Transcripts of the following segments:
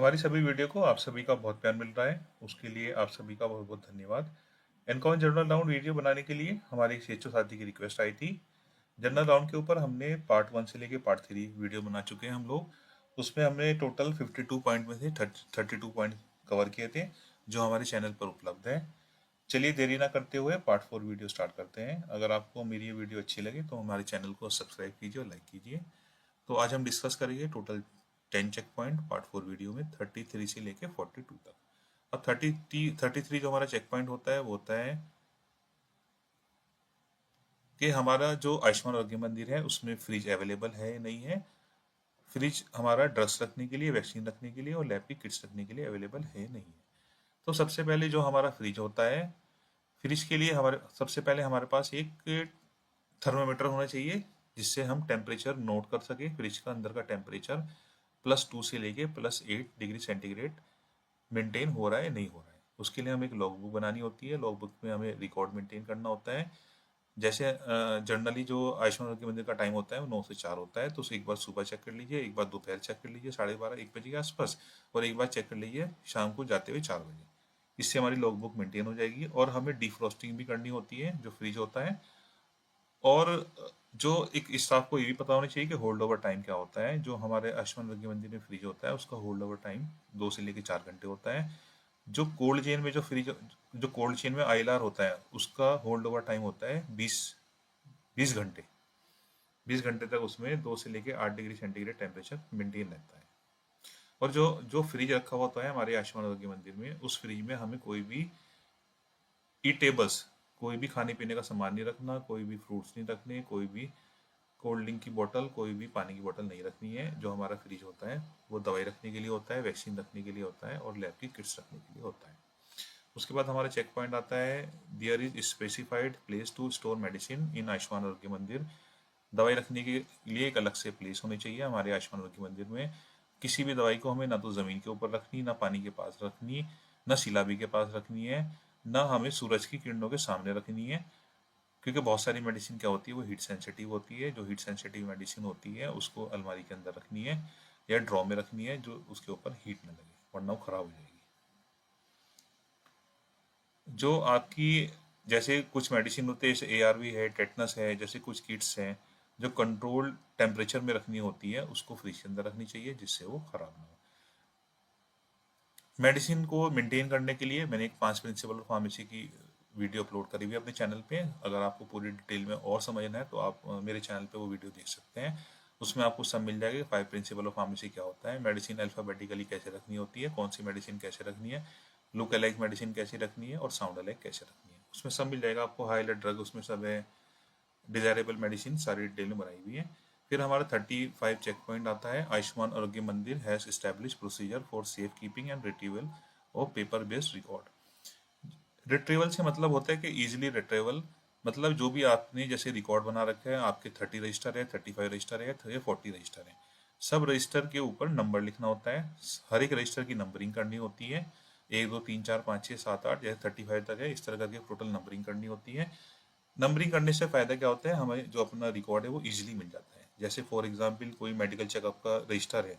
हमारी सभी वीडियो को आप सभी का बहुत प्यार मिल रहा है, उसके लिए आप सभी का बहुत बहुत धन्यवाद। एनकॉन जनरल राउंड वीडियो बनाने के लिए हमारे एक सीएचओ साथी की रिक्वेस्ट आई थी। जनरल राउंड के ऊपर हमने पार्ट 1 से लेके पार्ट 3 वीडियो बना चुके हैं हम लोग। उसमें हमने टोटल 52 पॉइंट में से 32 पॉइंट कवर किए थे, जो हमारे चैनल पर उपलब्ध है। चलिए देरी ना करते हुए पार्ट 4 वीडियो स्टार्ट करते हैं। अगर आपको मेरी ये वीडियो अच्छी लगे तो हमारे चैनल को सब्सक्राइब कीजिए और लाइक कीजिए। तो आज हम डिस्कस करेंगे total 10 check point part 4 video में 33 से लेके 42 तक। अब 33 जो हमारा चेक पॉइंट होता है वो होता है कि हमारा जो आयुष्मान आरोग्य मंदिर है उसमें फ्रिज अवेलेबल है या नहीं है। फ्रिज हमारा ड्रग्स रखने के लिए, वैक्सीन रखने के लिए और लैब की किट्स रखने के लिए अवेलेबल है नहीं है। तो सबसे पहले जो हमारा फ्रिज होता है, फ्रिज के लिए हमारे सबसे पहले हमारे पास एक थर्मामीटर होना चाहिए, जिससे हम टेम्परेचर नोट कर सके। फ्रिज का अंदर का टेम्परेचर +2 से लेके +8 डिग्री सेंटीग्रेड मेंटेन हो रहा है नहीं हो रहा है। उसके लिए हमें एक लॉग बुक बनानी होती है। लॉग बुक में हमें रिकॉर्ड मेंटेन करना होता है। जैसे जनरली जो आयुष्मान आरोग्य मंदिर का टाइम होता है वो 9 से 4 होता है, तो उसे एक बार सुबह चेक कर लीजिए, एक बार दोपहर चेक कर लीजिए 12:30 1 बजे के आसपास, और एक बार चेक कर लीजिए शाम को जाते हुए 4 बजे। इससे हमारी लॉग बुक मेंटेन हो जाएगी। और हमें डिफ्रॉस्टिंग भी करनी होती है जो फ्रिज होता है। और जो एक स्टाफ को ये भी पता होना चाहिए कि होल्ड ओवर टाइम क्या होता है। जो हमारे आयुष्मान आरोग्य मंदिर में फ्रिज होता है उसका होल्ड ओवर टाइम 2 से लेकर 4 घंटे होता है। जो कोल्ड चेन में जो कोल्ड चेन में आईएलआर होता है उसका होल्ड ओवर टाइम होता है 20 घंटे। 20 घंटे तक उसमें 2 से लेकर 8 डिग्री सेंटीग्रेड टेम्परेचर मेंटेन रहता है। और जो जो फ्रिज रखा हुआ होता है हमारे आयुष्मान आरोग्य मंदिर में, उस फ्रिज में हमें कोई भी ईटेबल्स, कोई भी खाने पीने का सामान नहीं रखना, कोई भी फ्रूट्स नहीं रखने, कोई भी कोल्ड ड्रिंक की बोतल, कोई भी पानी की बोतल नहीं रखनी है। जो हमारा फ्रिज होता है वो दवाई रखने के लिए होता है, वैक्सीन रखने के लिए होता है और लैब की किट्स रखने के लिए होता है। उसके बाद हमारा चेक पॉइंट आता है, there is specified place to store medicine in Ayushman Arogya Mandir. दवाई रखने के लिए एक अलग से प्लेस होनी चाहिए हमारे आयुष्मान आरोग्य मंदिर में। किसी भी दवाई को हमें ना तो ज़मीन के ऊपर रखनी, ना पानी के पास रखनी, ना सिलाबी के पास रखनी है, ना हमें सूरज की किरणों के सामने रखनी है। क्योंकि बहुत सारी मेडिसिन क्या होती है वो हीट सेंसिटिव होती है। जो हीट सेंसिटिव मेडिसिन होती है उसको अलमारी के अंदर रखनी है या ड्रॉ में रखनी है, जो उसके ऊपर हीट न लगे, वरना वो खराब हो जाएगी। जो आपकी जैसे कुछ मेडिसिन होते हैं, जैसे एआरवी है, टेटनस है, जैसे कुछ किट्स हैं जो कंट्रोल टेम्परेचर में रखनी होती है, उसको फ्रिज के अंदर रखनी चाहिए जिससे वो खराब ना हो। मेडिसिन को मेंटेन करने के लिए मैंने एक 5 प्रिंसिपल ऑफ फार्मेसी की वीडियो अपलोड करी हुई है अपने चैनल पे। अगर आपको पूरी डिटेल में और समझना है तो आप मेरे चैनल पे वो वीडियो देख सकते हैं। उसमें आपको सब मिल जाएगा। 5 प्रिंसिपल ऑफ फार्मेसी क्या होता है, मेडिसिन अल्फ़ाबेटिकली कैसे रखनी होती है, कौन सी मेडिसिन कैसे रखनी है, लुक अलाइक मेडिसिन कैसे रखनी है और साउंड अलाइक कैसे रखनी है, उसमें सब मिल जाएगा आपको। हाई अलर्ट ड्रग उसमें सब है, डिजायरेबल मेडिसिन सारी डिटेल में बनाई हुई है। फिर हमारा 35 चेक पॉइंट आता है, आयुष्मान आरोग्य मंदिर has establish procedure for safe keeping and retrieval of paper based record. Retrieval से मतलब होता है कि इजीली रिट्रीवल, मतलब जो भी आपने जैसे रिकॉर्ड बना रखा है, आपके 30 रजिस्टर है, 35 रजिस्टर है या 40 रजिस्टर है, सब रजिस्टर के ऊपर नंबर लिखना होता है। हर एक रजिस्टर की नंबरिंग करनी होती है, 1 2 3 4 5 6 7 8 जैसे 35 तक है, इस तरह करके टोटल नंबरिंग करनी होती है। नंबरिंग करने से फायदा क्या होता है, हमें जो अपना रिकॉर्ड है वो इजीली मिल जाता है। जैसे फॉर एग्जांपल कोई मेडिकल चेकअप का रजिस्टर है,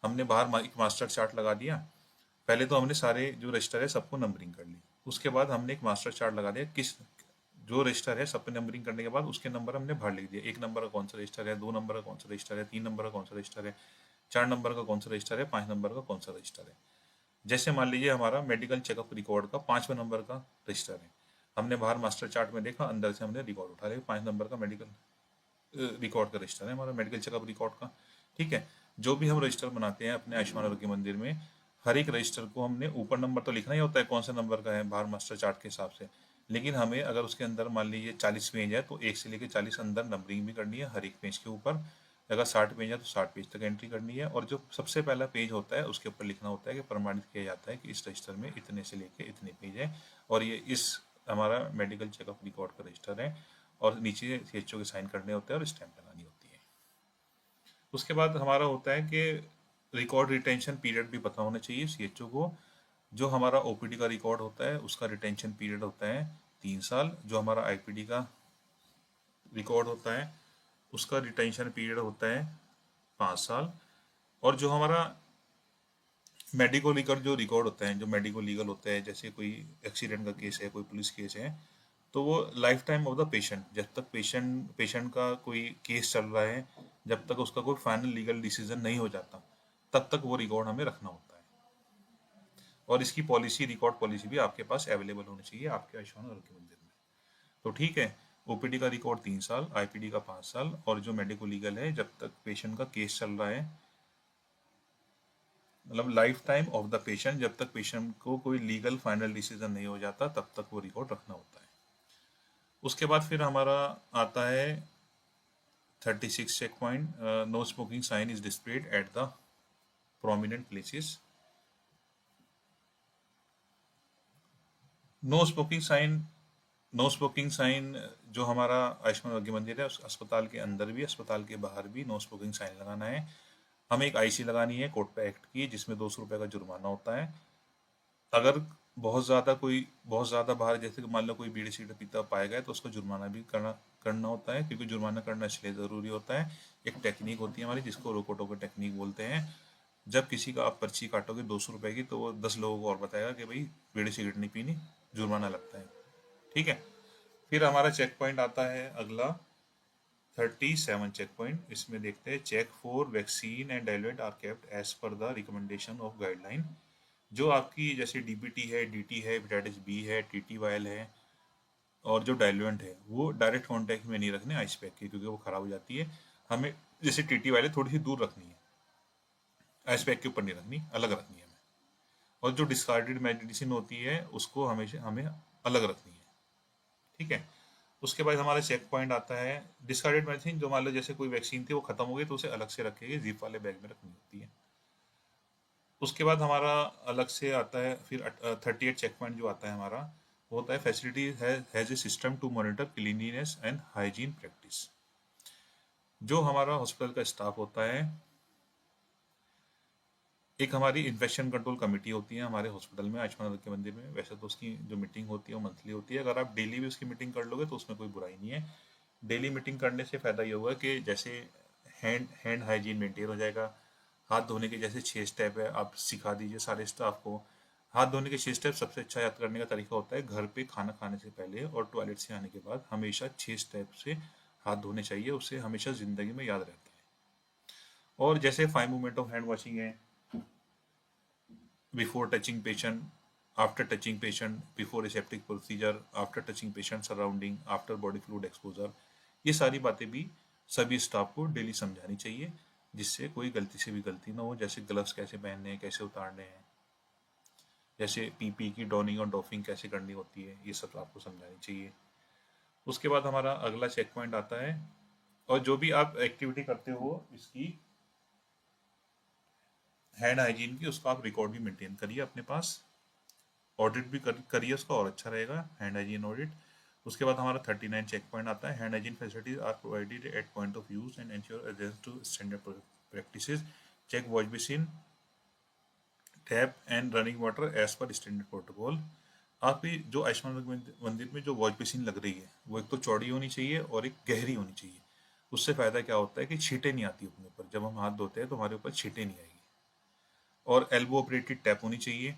हमने बाहर एक मास्टर चार्ट लगा दिया। पहले तो हमने सारे जो रजिस्टर है सबको नंबरिंग कर ली, उसके बाद हमने एक मास्टर चार्ट लगा दिया, किस जो रजिस्टर है सब पे नंबरिंग करने के बाद उसके नंबर हमने बाहर लिख दिया। 1 नंबर का कौन सा रजिस्टर है, 2 नंबर का कौन सा रजिस्टर है, 3 नंबर का कौन सा रजिस्टर है, 4 नंबर का कौन सा रजिस्टर है, 5 नंबर का कौन सा रजिस्टर है। जैसे मान लीजिए हमारा मेडिकल चेकअप रिकॉर्ड का 5वें नंबर का रजिस्टर है, हमने बाहर मास्टर चार्ट में देखा, अंदर से हमने रिकॉर्ड उठा लिया, 5 नंबर का मेडिकल रिकॉर्ड का रजिस्टर है हमारा, मेडिकल चेकअप रिकॉर्ड का। ठीक है। जो भी हम रजिस्टर बनाते हैं अपने आयुष्मान आरोग्य मंदिर में, हर एक रजिस्टर को हमने ऊपर नंबर तो लिखना ही होता है कौन सा नंबर का है बाहर मास्टर चार्ट के हिसाब से। लेकिन हमें अगर उसके अंदर मान लीजिए 40 पेज है तो 1 से लेकर 40 अंदर नंबरिंग भी करनी है हर एक पेज के ऊपर। अगर 60 पेज है तो 60 पेज तक एंट्री करनी है। और जो सबसे पहला पेज होता है उसके ऊपर लिखना होता है कि प्रमाणित किया जाता है कि इस रजिस्टर में इतने से लेकर इतने पेज है और ये इस हमारा मेडिकल चेकअप रिकॉर्ड का रजिस्टर है। और नीचे सीएचओ के साइन करने होते हैं और स्टैंप लगानी होती है। उसके बाद हमारा होता है कि रिकॉर्ड रिटेंशन पीरियड भी पता होना चाहिए सीएचओ को। जो हमारा ओपीडी का रिकॉर्ड होता है उसका रिटेंशन पीरियड होता है 3 साल। जो हमारा आईपीडी का रिकॉर्ड होता है उसका रिटेंशन पीरियड होता है 5 साल। और जो हमारा मेडिको लीगल जो रिकॉर्ड होता है, जो मेडिको लीगल होता है, जैसे कोई एक्सीडेंट का केस है, कोई पुलिस केस है, तो वो life time of the patient, जब तक पेशेंट का कोई केस चल रहा है, जब तक उसका कोई फाइनल लीगल डिसीजन नहीं हो जाता, तब तक वो रिकॉर्ड हमें रखना होता है। और इसकी पॉलिसी, रिकॉर्ड पॉलिसी भी आपके पास अवेलेबल होनी चाहिए आपके आयुष्मान आरोग्य मंदिर में। तो ठीक है, ओपीडी का रिकॉर्ड 3 साल, आईपीडी का 5 साल, और जो मेडिको लीगल है जब तक पेशेंट का केस चल रहा है, मतलब life time of the patient, जब तक पेशेंट को कोई लीगल फाइनल डिसीजन नहीं हो जाता तब तक वो रिकॉर्ड रखना होता है। उसके बाद फिर हमारा आता है 36 check point. No smoking sign is displayed at the prominent places. No smoking sign, no smoking sign जो हमारा आयुष्मान आरोग्य मंदिर है उस अस्पताल के अंदर भी, अस्पताल के बाहर भी नो स्मोकिंग साइन लगाना है। हमें एक आईसी लगानी है कोटपा एक्ट की, जिसमें 200 रुपये का जुर्माना होता है। अगर बहुत ज़्यादा बाहर, जैसे कि मान लो कोई बीड़ी सिगरेट पीता पाया गया, तो उसको जुर्माना भी करना होता है, क्योंकि जुर्माना करना इसलिए ज़रूरी होता है। एक टेक्निक होती है हमारी जिसको रोको टोको टेक्निक बोलते हैं। जब किसी का आप पर्ची काटोगे 200 रुपये की, तो वो 10 लोगों को और बताएगा कि भाई बीड़ी सिगरेट नहीं पीनी, जुर्माना लगता है। ठीक है। फिर हमारा चेक पॉइंट आता है अगला 37 चेक पॉइंट। इसमें देखते हैं, check for vaccine and diluent are kept as per the recommendation of guideline. जो आपकी जैसे डीबीटी है, डीटी है, हेपेटाइटिस बी है, टीटीवायल है, और जो डाइल्यूएंट है वो डायरेक्ट कांटेक्ट में नहीं रखने आइस पैक के, क्योंकि वो खराब हो जाती है। हमें जैसे टीटीवायल है थोड़ी सी दूर रखनी है, आइस पैक के ऊपर नहीं रखनी, अलग रखनी है हमें। और जो डिस्कार्डेड मेडिसिन होती है उसको हमेशा हमें अलग रखनी है। ठीक है। उसके बाद हमारा चेक पॉइंट आता है डिस्कार्डेड मेडिसिन, जो मान लो जैसे कोई वैक्सीन थी वो खत्म हो गई, तो उसे अलग से रखेगी, जिप वाले बैग में रखनी होती है। उसके बाद हमारा अलग से आता है फिर 38 चेक पॉइंट जो आता है हमारा, वो होता है facility has a system to monitor cleanliness and hygiene practice. जो हमारा हॉस्पिटल का स्टाफ होता है, एक हमारी इन्फेक्शन कंट्रोल कमेटी होती है हमारे हॉस्पिटल में, आयुष्मान आरोग्य मंदिर में। वैसे तो उसकी जो मीटिंग होती है वो मंथली होती है, अगर आप डेली भी उसकी मीटिंग कर लोगे तो उसमें कोई बुराई नहीं है। डेली मीटिंग करने से फ़ायदा ये होगा कि जैसे हैंड हाइजीन मेंटेन हो जाएगा। हाथ धोने के जैसे 6 स्टेप है, आप सिखा दीजिए सारे स्टाफ को। हाथ धोने के 6 स्टेप सबसे अच्छा याद करने का तरीका होता है, घर पे खाना खाने से पहले और टॉयलेट से आने के बाद हमेशा 6 स्टेप से हाथ धोने चाहिए, उससे हमेशा ज़िंदगी में याद रहता है। और जैसे 5 मूवमेंट ऑफ हैंड वॉशिंग है, before touching patient, after touching patient, before aseptic procedure, after touching patient surrounding, after body fluid exposure. ये सारी बातें भी सभी स्टाफ को डेली समझानी चाहिए, जिससे कोई गलती से भी गलती ना हो। जैसे ग्लव्स कैसे पहनने हैं, कैसे उतारने हैं, जैसे पीपी की डॉनिंग और डॉफिंग कैसे करनी होती है, ये सब आपको समझानी चाहिए। उसके बाद हमारा अगला चेक पॉइंट आता है, और जो भी आप एक्टिविटी करते हो इसकी हैंड हाइजीन की, उसका आप रिकॉर्ड भी मेंटेन करिए अपने पास। ऑडिट भी करिए उसका, और अच्छा रहेगा हैंड हाइजीन ऑडिट। उसके बाद हमारा 39 चेक पॉइंट आता है, hand hygiene facilities are provided at point of use and ensure adherence to standard practices. Check wash basin, tap and running water as per standard protocol. आपकी जो आयुष्मान मंदिर में जो वॉश बेसिन लग रही है वो एक तो चौड़ी होनी चाहिए और एक गहरी होनी चाहिए। उससे फ़ायदा क्या होता है कि छींटे नहीं आती अपने ऊपर, जब हम हाथ धोते हैं तो हमारे ऊपर छींटे नहीं आएगी। और एल्बो ऑपरेटेड टैप होनी चाहिए।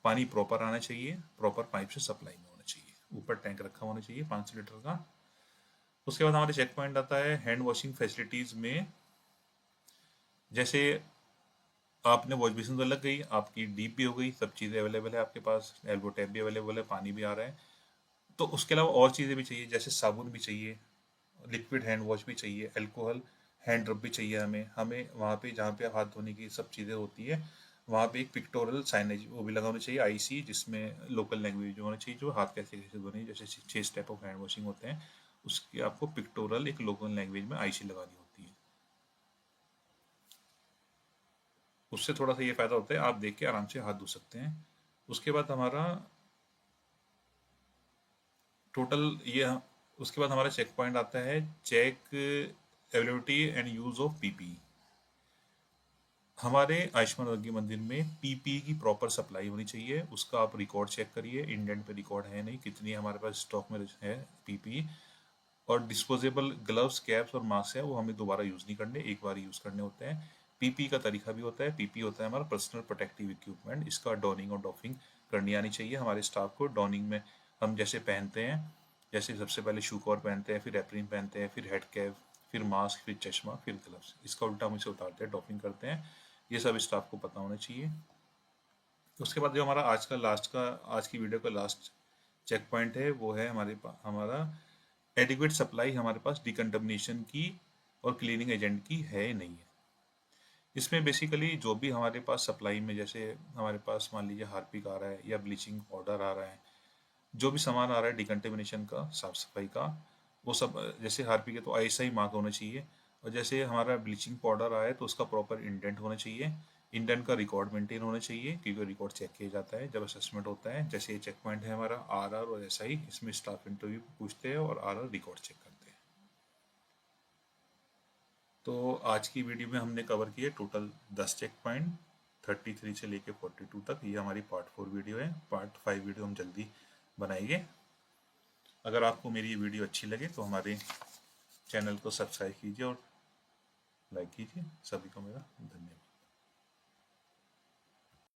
पानी प्रॉपर आना चाहिए, प्रॉपर पाइप से सप्लाई में होना चाहिए। ऊपर टैंक रखा होना चाहिए 500 लीटर का। उसके बाद हमारे चेक पॉइंट आता है हैंड वॉशिंग फैसिलिटीज़ में, जैसे आपने वॉश बेसिन तो लग गई, आपकी डीप भी हो गई, सब चीज़ें अवेलेबल है आपके पास, एल्बो टैप भी अवेलेबल है, पानी भी आ रहा है। तो उसके अलावा और चीज़ें भी चाहिए, जैसे साबुन भी चाहिए, लिक्विड हैंड वॉश भी चाहिए, अल्कोहल हैंड रब भी चाहिए। हमें हमें वहाँ पे जहाँ पे हाथ धोने की सब चीज़ें होती है, वहाँ पे एक पिक्टोरल साइनेज वो भी लगा होना चाहिए, आईसी, जिसमें लोकल लैंग्वेज होना चाहिए, जो हाथ कैसे कैसे धोने, जैसे 6 स्टेप ऑफ हैंड वॉशिंग होते हैं, उसकी आपको पिक्टोरल एक लोकल लैंग्वेज में आईसी लगानी होती है। उससे थोड़ा सा ये फ़ायदा होता है, आप देख के आराम से हाथ धो सकते हैं। उसके बाद हमारा टोटल ये, उसके बाद हमारा चेक पॉइंट आता है, check availability and use of PP. हमारे आयुष्मान आरोग्य मंदिर में पीपी की प्रॉपर सप्लाई होनी चाहिए, उसका आप रिकॉर्ड चेक करिए, इंडेंट पे रिकॉर्ड है नहीं, कितनी हमारे पास स्टॉक में है पीपी। और डिस्पोजेबल ग्लव्स, कैप्स और मास्क है वो हमें दोबारा यूज़ नहीं करने, एक बार यूज़ करने होते हैं। पीपी का तरीका भी होता है। पीपी होता है हमारा पर्सनल प्रोटेक्टिव इक्विपमेंट। इसका डॉनिंग और डॉफिंग करनी आनी चाहिए हमारे स्टाफ को। डॉनिंग में हम जैसे पहनते हैं, जैसे सबसे पहले शू कवर पहनते हैं, फिर एप्रिन पहनते हैं, फिर हेड कैप, फिर मास्क, फिर चश्मा, फिर ग्लव्स। इसका उल्टा हम इसे उतारते हैं, डॉफिंग करते हैं। ये सब स्टाफ को पता होना चाहिए। उसके बाद जो हमारा आज की वीडियो का लास्ट चेक पॉइंट है वो है हमारा एडिक्वेट सप्लाई हमारे पास डिकंटामिनेशन की और क्लीनिंग एजेंट की है नहीं है। इसमें बेसिकली जो भी हमारे पास सप्लाई में, जैसे हमारे पास मान लीजिए हार्पिक आ रहा है या ब्लीचिंग पाउडर आ रहा है, जो भी सामान आ रहा है डिकंटामिनेशन का, साफ सफाई का, वो सब जैसे हार्पिक है तो ऐसा ही मार्क होना चाहिए। और जैसे हमारा ब्लीचिंग पाउडर आया है तो उसका प्रॉपर इंडेंट होना चाहिए। इंडेंट का रिकॉर्ड मेंटेन होना चाहिए, क्योंकि रिकॉर्ड चेक किया जाता है जब असेसमेंट होता है। जैसे ये चेक पॉइंट है हमारा आर और ऐसा ही इसमें स्टाफ इंटरव्यू पूछते हैं और आर रिकॉर्ड चेक करते हैं। तो आज की वीडियो में हमने कवर किए टोटल 10 चेक पॉइंट, 33 से लेके 42 तक। ये हमारी पार्ट 4 वीडियो है। पार्ट 5 वीडियो हम जल्दी बनाएंगे। अगर आपको मेरी ये वीडियो अच्छी लगे तो हमारे चैनल को सब्सक्राइब कीजिए और लाइक कीजिए। सभी को मेरा धन्यवाद।